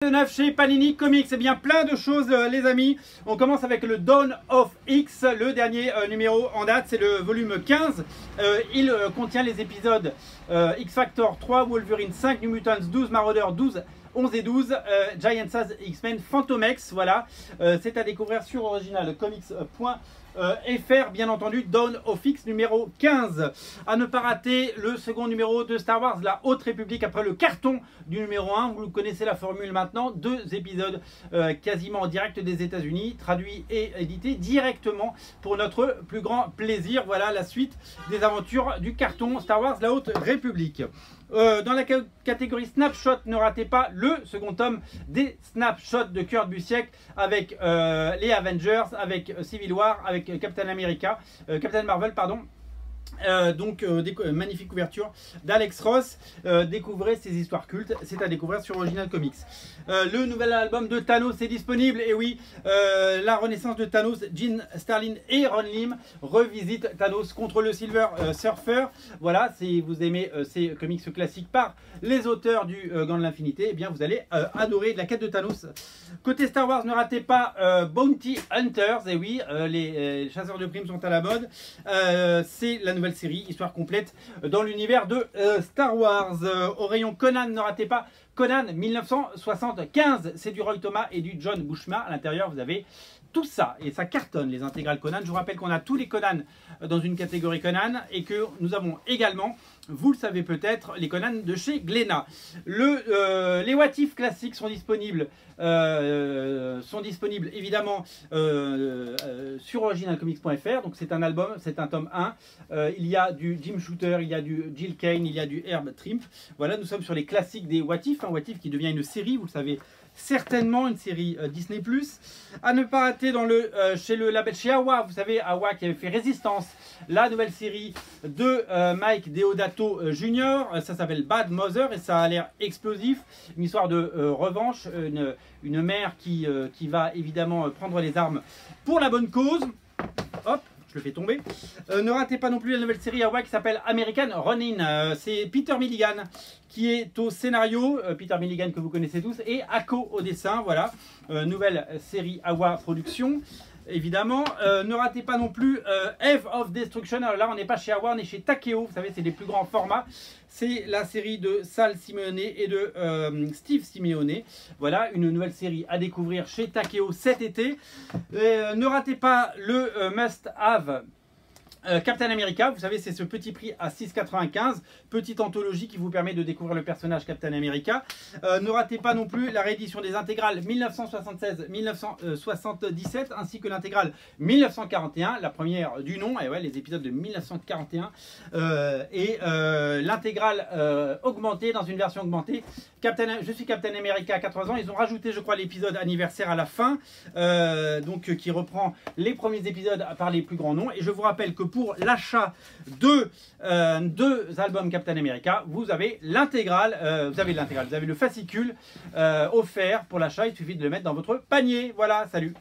Neuf chez Panini Comics, c'est bien plein de choses les amis. On commence avec le Dawn of X, le dernier numéro en date, c'est le volume 15. Il contient les épisodes X Factor 3, Wolverine 5, New Mutants 12, Marauder 12, 11 et 12, Giant Size X-Men, Fantomex, voilà. C'est à découvrir sur originalcomics.fr, bien entendu. Dawn of X numéro 15. À ne pas rater le second numéro de Star Wars, la Haute République, après le carton du numéro 1. Vous connaissez la formule maintenant, 2 épisodes quasiment en direct des États-Unis, traduits et édités directement pour notre plus grand plaisir. Voilà la suite des aventures du carton Star Wars, la Haute République. Dans la catégorie Snapshot, ne ratez pas le second tome des Snapshots de Kurt Busiek avec les Avengers, avec Civil War, avec Captain Marvel, pardon. Magnifique couverture d'Alex Ross. Découvrez ces histoires cultes, c'est à découvrir sur Original Comics. Le nouvel album de Thanos est disponible, et oui, la renaissance de Thanos. Gene Starlin et Ron Lim revisitent Thanos contre le Silver Surfer. Voilà, si vous aimez ces comics classiques par les auteurs du Gant de l'Infinité, eh bien vous allez adorer la quête de Thanos. Côté Star Wars, ne ratez pas Bounty Hunters, et oui, les chasseurs de primes sont à la mode. C'est la nouvelle série, histoire complète dans l'univers de Star Wars. Au rayon Conan, ne ratez pas Conan 1975, c'est du Roy Thomas et du John Bushma. À l'intérieur, vous avez tout ça, et ça cartonne les intégrales Conan. Je vous rappelle qu'on a tous les Conan dans une catégorie Conan, et que nous avons également, vous le savez peut-être, les Conan de chez Glénat. Les What If classiques sont disponibles évidemment sur originalcomics.fr. Donc c'est un album, c'est un tome 1. Il y a du Jim Shooter, il y a du Jill Kane, il y a du Herb Trimp. Voilà, nous sommes sur les classiques des What If, What If qui devient une série, vous le savez certainement, une série Disney+. À ne pas rater chez le label, chez Awa, vous savez, Awa qui avait fait Résistance, la nouvelle série de Mike Deodato Jr. Ça s'appelle Bad Mother, et ça a l'air explosif. Une histoire de revanche, une mère qui va évidemment prendre les armes pour la bonne cause. Hop, je le fais tomber. Ne ratez pas non plus la nouvelle série Awa qui s'appelle American Ronin. C'est Peter Milligan qui est au scénario, Peter Milligan que vous connaissez tous, et Ako au dessin. Voilà, nouvelle série Awa Production. Évidemment, ne ratez pas non plus Eve of Destruction. Alors là, on n'est pas chez Awa, on est chez Takeo. Vous savez, c'est les plus grands formats. C'est la série de Sal Simeone et de Steve Simeone. Voilà, une nouvelle série à découvrir chez Takeo cet été. Ne ratez pas le Must Have Captain America, vous savez, c'est ce petit prix à 6,95, petite anthologie qui vous permet de découvrir le personnage Captain America. Ne ratez pas non plus la réédition des intégrales 1976-1977 ainsi que l'intégrale 1941, la première du nom, et ouais, les épisodes de 1941, et l'intégrale augmentée, dans une version augmentée. Je suis Captain America à 80 ans, ils ont rajouté, je crois, l'épisode anniversaire à la fin, qui reprend les premiers épisodes par les plus grands noms. Et je vous rappelle que pour l'achat de 2 albums Captain America, vous avez l'intégrale, vous avez le fascicule offert pour l'achat. Il suffit de le mettre dans votre panier. Voilà, salut.